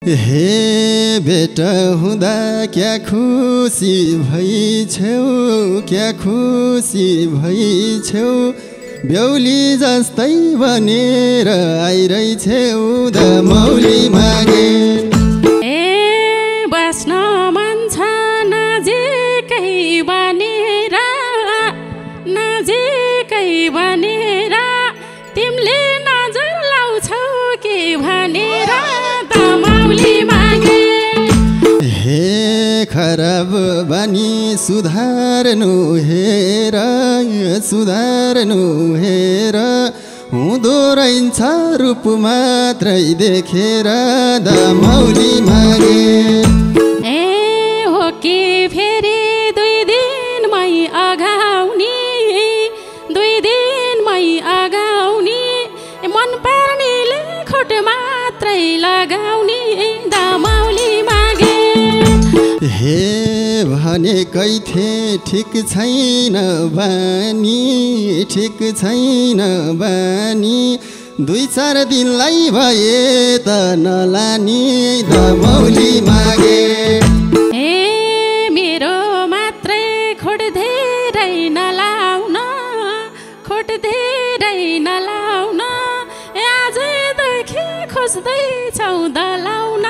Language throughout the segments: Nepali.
हे बेटा हुँदा क्या खुसी भइछौ, क्या खुसी भइछौ, बेहुली जस्तै बनेर आइरहेछौ दमौली मागे। ए बस्न मन छ नजिकै बनेर, नजिकै बनेर, तिमीले नजर लाउँछौ के भनेर दमौली मागे। हे खराब बानी सुधार्नु हेर, सुधार्नु हेर, हुँदो रहेछ रूप मात्रै देखेर दमौली मागे। ए हो कि फेरि 2 दिनमै अगाउने, 2 दिनमै अगाउने, मन पर्नेले खोट मात्रै लगाउने दमौली मागे। हे भनेकै थिए ठिक छैन बानी, ठिक छैन बानी, 2-4 दिनलाई भए त नलानी दमौली मागे। ए मेरो मात्रै खोट धेरै नलाउन, खोट धेरै नलाउन, आजदेखि खोज्दैछौ दलाउन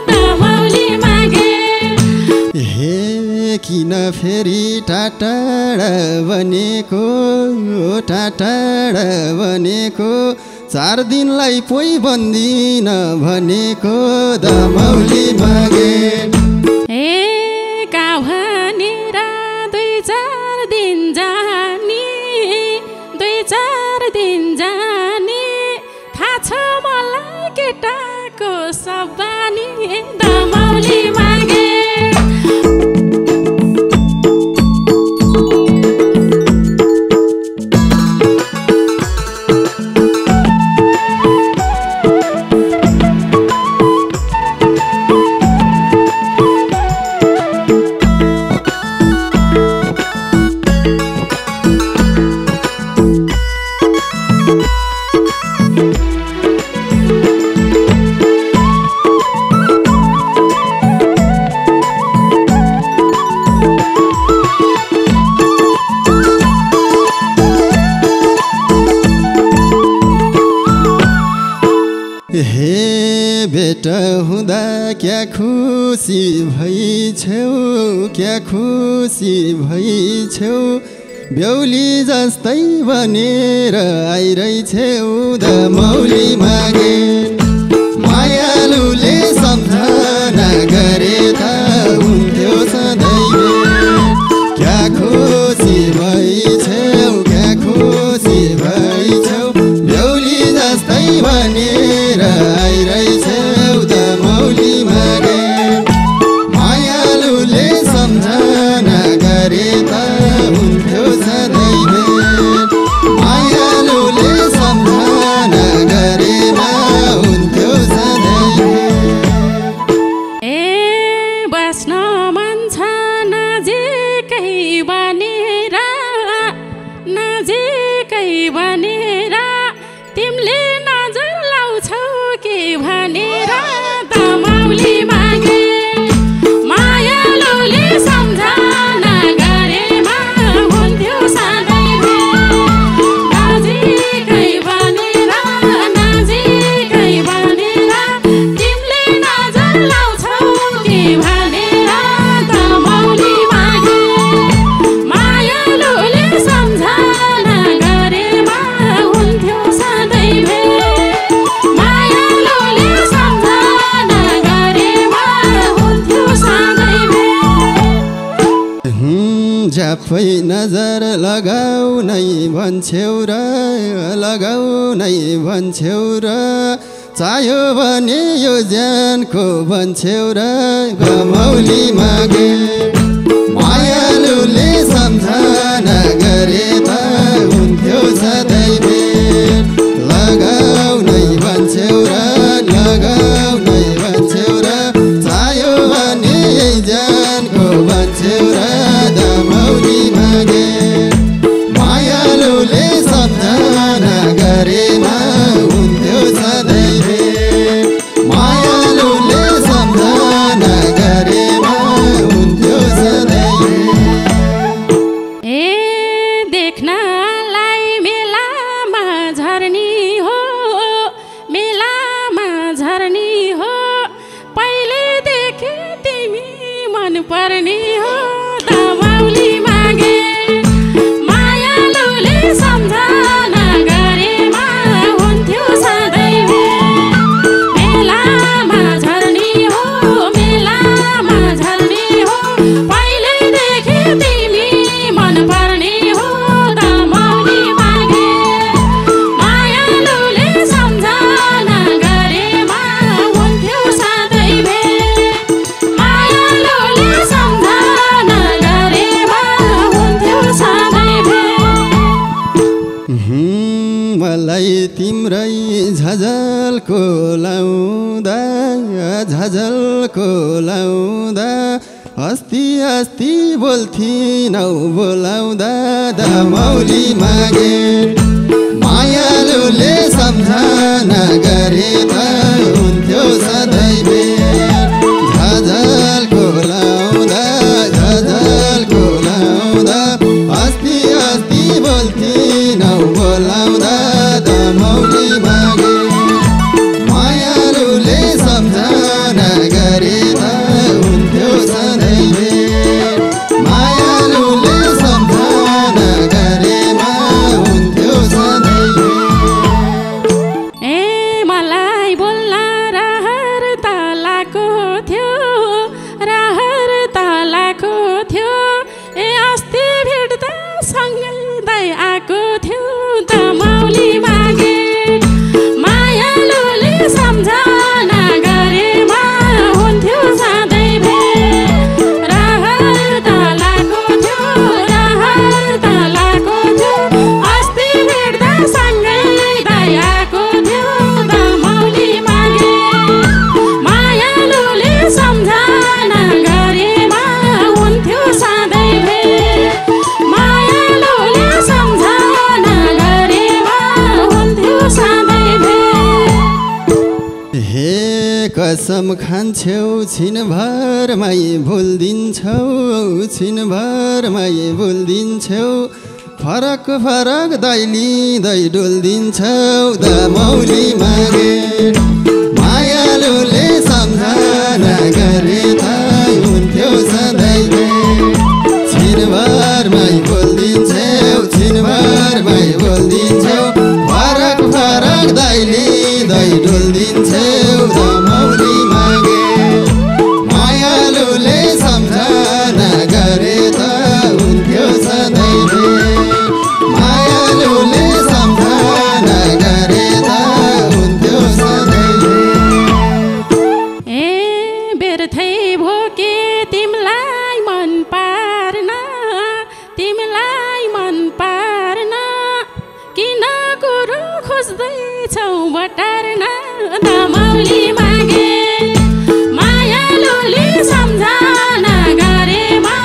दमौली मागे। हे किन फेरि टाटाडा बनेको, टाटाडा बनेको, 4 दिनलाई पोइ बन्दिन भनेको दमौली मागे। ए कहाँ भनेर 2-4 दिन जाने, 2-4 दिन जाने, थाहा छ मलाई केटाको सब बानी दमौली मागे। हे बेटा हुँदा क्या खुसी भइछौ, क्या खुसी भइछौ, बेहुली जस्तै बनेर आइरहेछौ दमौली मागे। मायालुले सम्झना गरे त हुन्थ्यो सधैँ, क्या खुसी भइछौ, क्या खुसी भइछौ, बेहुली जस्तै बनेर आइरहेछौ दमौली मागे। मायालुले सम्झना गरे त हुन्थ्यो सधैँ भेट, मायालुले सम्झना गरेमा हुन्थ्यो सधैँ भेट। ए बस्न मन छ नजिकै बनेर, नजिकै बनेर, तिमीले नजर लाउँछौ के भनेर दमौली मागे। मायालुले सम्झना गरेमा हुन्थ्यो सधैँ भेट, नजिकै बनेर, नजिकै बनेर, तिमीले नजर लाउँछौ के भनेर दमौली मागे। मायालुले सम्झना गरेमा हुन्थ्यो सधैँ भेट, मायालुले सम्झना गरेमा हुन्थ्यो सधैँ भेट। झ्यापै नजर लगाउ नै भन्छौ र, लगाउ नै भन्छौ र, चाह्यो भने यो ज्यानको भन्छौ र दमौली मागे। मायालुले सम्झना गरे त हुन्थ्यो सधैँ भेट, लगाउ नै भन्छौ र, लगाउ नै भन्छौ र, चाह्यो भने यही ज्यानको भन्छौ र दमौली मागे। मायालुले सम्झना गरेमा हुन्थ्यो सधैँ भेट, मायालुले पर्ने हो दमाउली मागे मायालुले सम्झना गरेमा हुन्थ्यो सधैँ मेलामा झर्ने हो पहिल्यैदेखि तिमी मन पर्ने हो दमाउली मागे मायालुले सम्झना गरेमा हुन्थ्यो सधैँ मायालुले सम्झना गरेमा हुन्थ्यो सधैँ मलाई तिम्रै झझलको लाउँदा अस्ति बोल्थिनौ बोलाउँदा दमाउली मागे मायालुले सम्झना गरे त हुन्थ्यो सधैँ झझलको लाउँदा अस्ति बोल्थिनौ बोलाउँदा दमाउली मागे मायालुले सम्झना गरे त हुन्थ्यो सधैँ मायालुले सम्झना गरेमा हुन्थ्यो सधैँ ए मलाई बोल्न रहर तलाको थियो ए अस्ति भेट्दा सँगै आएको थियो दमाउली मागे मायालुले सम्झना गरेमा हुन्थ्यो सधैँ रहर तलाको थियो अस्ति भेट्दा सँगै आएको थियो दमाउली मागे मायालुले सम्झना गरेमा हुन्थ्यो सधैँ मायालुले सम्झना गरेमा हुन्थ्यो सधैँ हे कसम खान्छौ छिनभरमै भुल्दिन्छौ फरक दैलिँदै डुल्दिन्छौ दमाउली मागे मायालुले सम्झना गरे त हुन्थ्यो सधैँ छिनभरमै बोल्दिन्छौ फरक दैलिँदै डुल्दिन्छौ दमाउली मागे मायालुले सम्झना गरे त हुन्थ्यो सधैँ मायालुले सम्झना गरे त हुन्थ्यो सधैँ ए बेर्थै भोके तिमीलाई मन पार्न किन कुरो खोज्दैछौ बटार्न दमाउली मागे मायालुले सम्झना गरेमा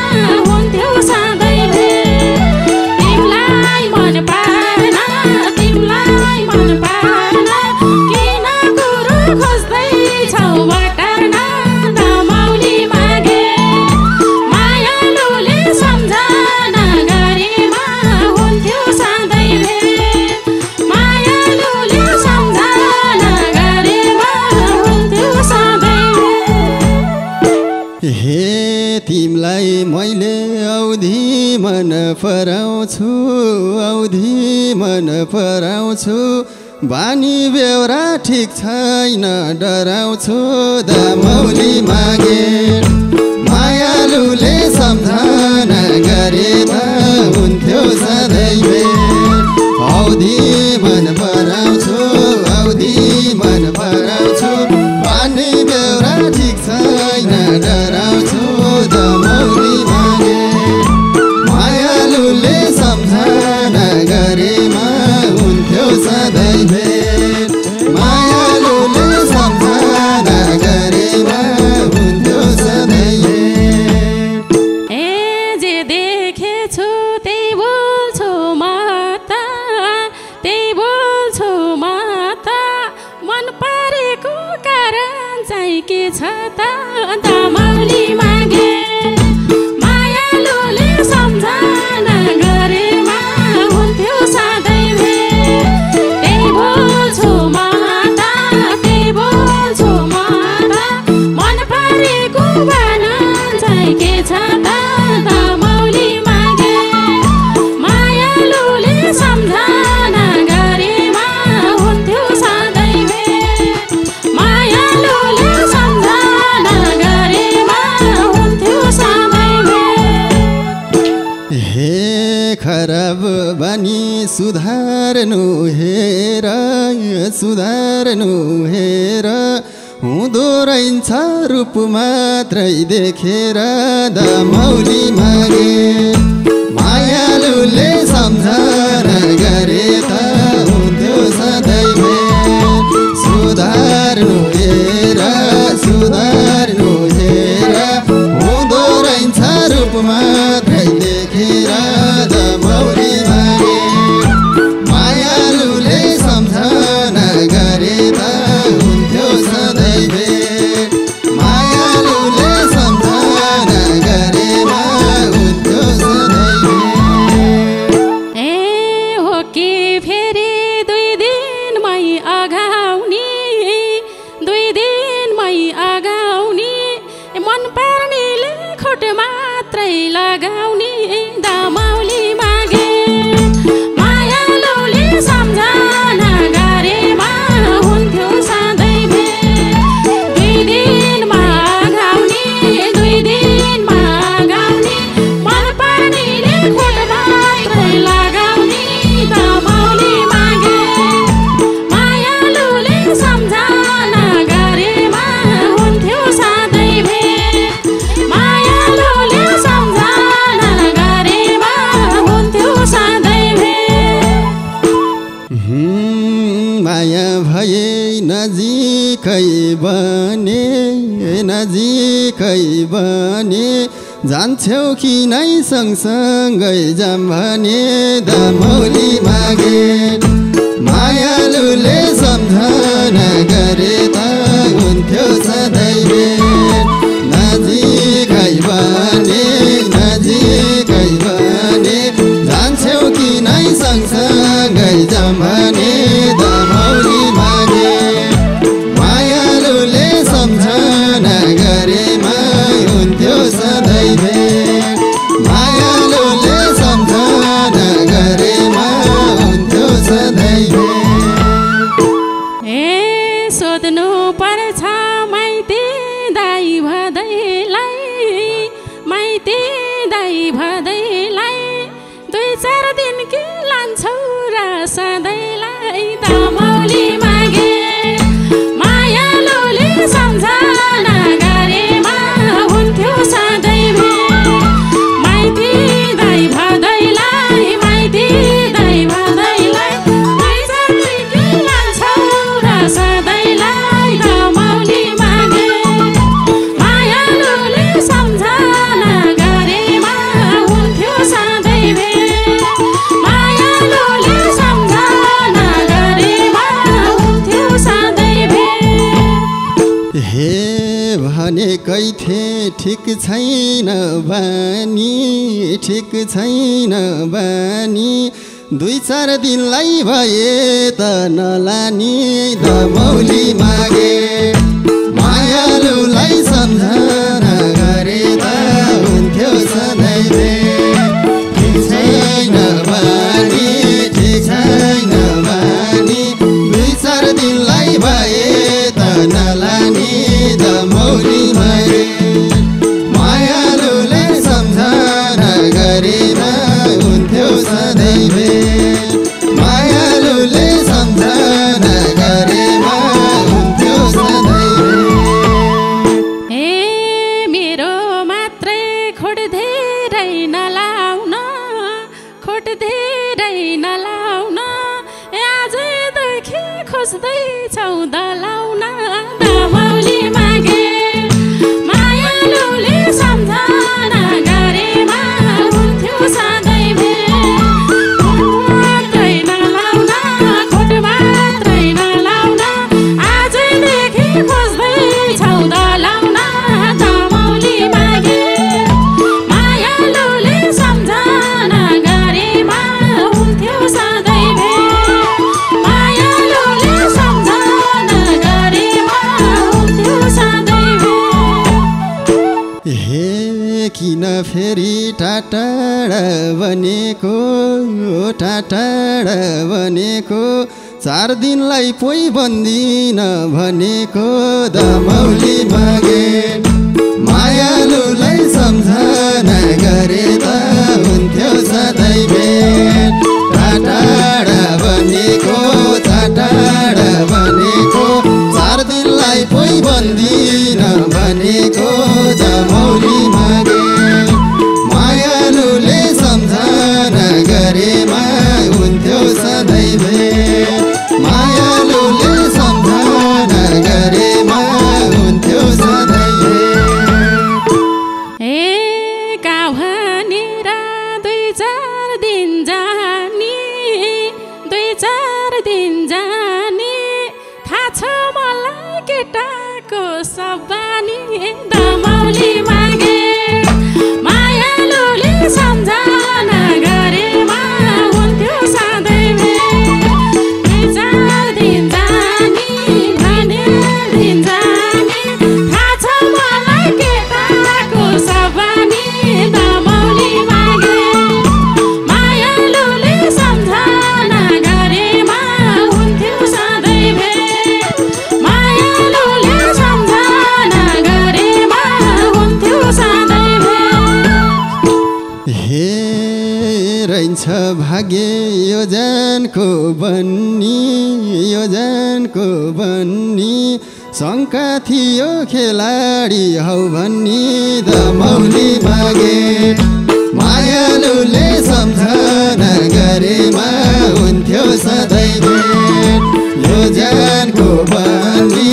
हुन्थ्यो सधैँ तिमीलाई मन पार्न किन कुरो खोज्दैछौ बटार्न दमाउली मागे मायालुले सम्झना गरेमा हुन्थ्यो सधैँ मायालुले सम्झना गरेमा हुन्थ्यो सधैँ हे तिमीलाई मैले औधी मन पराउँछु बानी बेहोरा ठिक छैन डराउँछु दमाउली मागे मायालुले सम्झना गरे त हुन्थ्यो सधैँ औधी मन पराउँछु बानी बेहोरा ठिक छैन डराउँछु दमाउली मागे मायालुले सम्झना गरेमा हुन्थ्यो सधैँ मायालुले सम्झना गरेमा हुन्थ्यो सधैँ ए जे देखेछु त्यही बोल्छु म त मन परेको कारण चाहिँ के छ त दमाउली मागे मायालुले सम्झना गरेमा हुन्थ्यो सधैँ त्यही बोल्छु म त मन परेको भन चाहिँ के सुधार्नु हेर हुँदो रहेछ रूप मात्रै देखेर दमौली मागे मायालुले सम्झना गरे त हुन्थ्यो सधैँ भेट सुधार्नु हेर हुँदो रहेछ रूप मात्रै देखेर दमौली मागे मायालुले सम्झना गरे त हुन्थ्यो सधैँ भेट मायालुले सम्झना गरेमा हुन्थ्यो सधैँ भेट। ए हो कि फेरि 2 दिनमै अगाउने मन पर्नेले खोट मात्रै लगाउने दमौली मागे मायालुले सम्झना गरेमा हुन्थ्यो सधैँ भेट 2 दिनमा अगाउने मन पर्नेले खोट मात्रै लगाउने दमौली मागे मायालुले सम्झना गरेमा हुन्थ्यो सधैँ भेट मायालुले सम्झना गरेमा हुन्थ्यो सधैँ भेट। माया भए नजिकै बने जान्छौ कि नै सँगसँगै जाम भने दमौली मागे मायालुले सम्झना गरे त हुन्थ्यो सधैँ भेट नजिकै बने जान्छौ कि नै सँगसँगै जाम भने दमौली मागे मायालुले सम्झना गरेमा हुन्थ्यो सधैँ भेट मायालुले सम्झना गरेमा हुन्थ्यो सधैँ भेट। ए सोध्नु पर्छ माइती दाइ भदैलाई 2-4 दिन कि लान्छौ र सधैँलाई दमौली मागे मायालुले सम्झना गरेमा हुन्थ्यो सधैँ भेट माइती दाइ भदैलाई 2-4 दिन कि लान्छौ र सधैँलाई दमौली मागे मायालुले सम्झना गरेमा हुन्थ्यो सधैँ भेट मायालुले सम्झना गरेमा हुन्थ्यो सधैँ भेट। हे भनेकै थिए ठिक छैन बानी 2-4 दिनलाई भए त नलानी दमौली मागे मायालुलाई सम्झना गरे त हुन्थ्यो सधैँ भेट ठिक छैन बानी 2-4 दिनलाई भए त नलानी दमौली मागे मायालुले सम्झना गरेमा हुन्थ्यो सधैँ भेट मायालुले सम्झना गरेमा हुन्थ्यो सधैँ भेट। ए मेरो मात्रै खोट धेरै नलाउन आजदेखि खोज्दैछौ दलाउन दमौली मागे मायालुले सम्झना गरेमा हुन्थ्यो सधैँ भेट खोट मात्रै नलाउन आजदेखि खोज्दैछौ दलाउन दमौली मागे मायालुले सम्झना गरेमा हुन्थ्यो सधैँ भेट मायालुले सम्झना गरेमा हुन्थ्यो सधैँ भेट। हे किन फेरि टाढा बनेको 4 दिनलाई पोइ बन्दिन भनेको दमौली मागे मायालुलाई सम्झना गरे त हुन्थ्यो सधैँ भेट टाढा सम्झनी दमौली मागे मायालुले सम्झना गरेमा हुन्थ्यो सधैँ भेट 4 दिन जानी भने दिन जानी थाहा छ मलाई केटाको सबानी दमौली मागे मायालुले सम्झना गरेमा हुन्थ्यो सधैँ भेट मायालुले सम्झना गरेमा हुन्थ्यो सधैँ भेट हे रहन्छ भाग्य योजनको बन्नी शङ्का थियो खेलाडी हौ भन्नी दमौली मागे मायालुले सम्झना गरेमा हुन्थ्यो सधैँ भेट योजनको बन्नी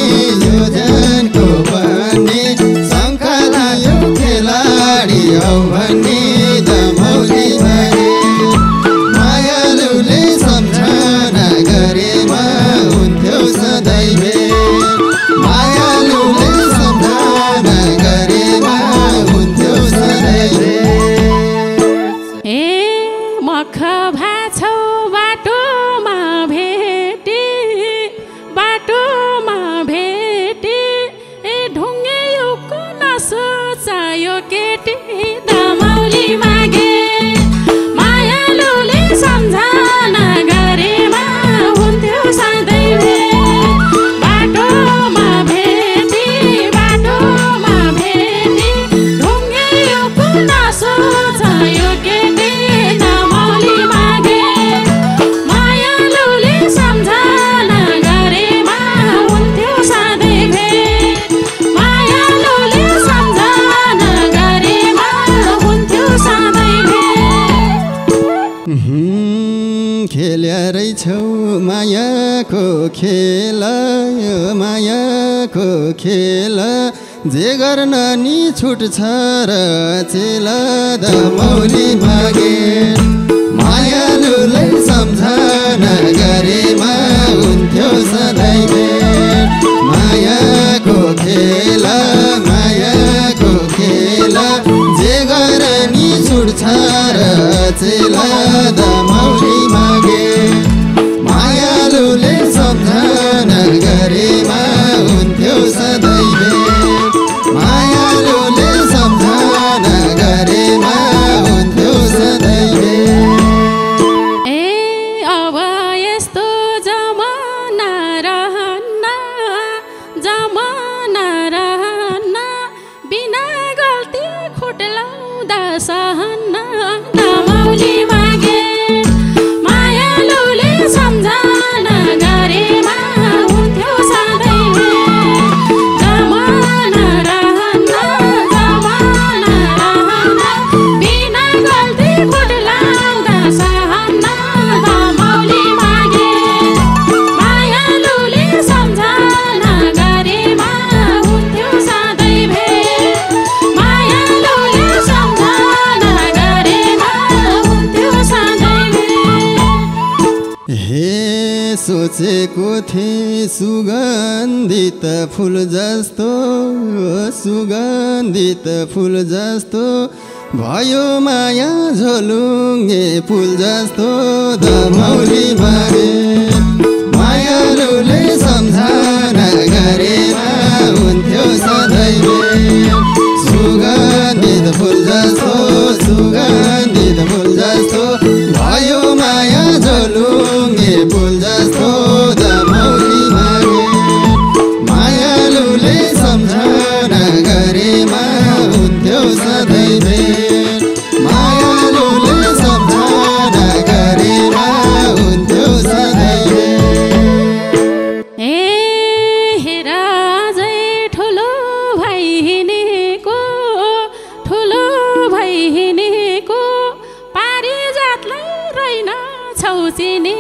शङ्का थियो खेलाडी हौ भन्नी दमौली मागे मायालुले सम्झना गरेमा हुन्थ्यो सधैँ भेट मायालुले सम्झना गरेमा हुन्थ्यो सधैँ भेट ए मख भाछौ बाटोमा भेटे ए ढुङ्गे युगको नसोचायो केटी दमौली मागे मायालुले सम्झना गरेमा हुन्थ्यो सधैँ भेट बाटोमा भेटे ढुङ्गे युगको नसोचायो केटी दमौली मागे मायालुले सम्झना गरेमा हुन्थ्यो सधैँ भेट मायालुले सम्झना गरेमा हुन्थ्यो सधैँ भेट खेल्या रहेछौ मायाको खेल जे गर्न नि छुट्छ र चेल दमौली मागे मायालुले सम्झना गरेमा हुन्थ्यो सधैँ भेट मायाको खेल जे गर्न नि छुट्छ र चेल दमौली मागे मायालुले सम्झना गरेमा हुन्थ्यो सधैँ भेट मायालुले सम्झना गरेमा हुन्थ्यो सधैँ भेट ए अब यस्तो जमाना रहन्न बिना गल्ती खुट्लाउँदा सहन्न दमौली मागे मायालुले सम्झना गरेमा हुन्थ्यो सधैँ भेट जमाना रहन्न बिना गल्ती खुट्लाउँदा सहन्न दमौली मागे मायालुले सम्झना गरेमा हुन्थ्यो सधैँ भेट मायालुले सम्झना गरेमा हुन्थ्यो सधैँ भेट हे सोचेको थिएँ सुगन्धित फुल जस्तो भयो माया झोलुङ्गे फुल जस्तो दमौली मागे मायालुले सम्झना गरेमा हुन्थ्यो सधैँ भेट सुगन्धित फुल जस्तो भयो माया झोलुङ्गे फुल जस्तो दमौली मागे मायालुले सम्झना गरेमा हुन्थ्यो सधैँ भेट मायालुले सम्झना गरेमा हुन्थ्यो सधैँ भेट ए हेर अझै ठुलो भाइ हिँडेको पारिजातलाई रहेन छौ चिने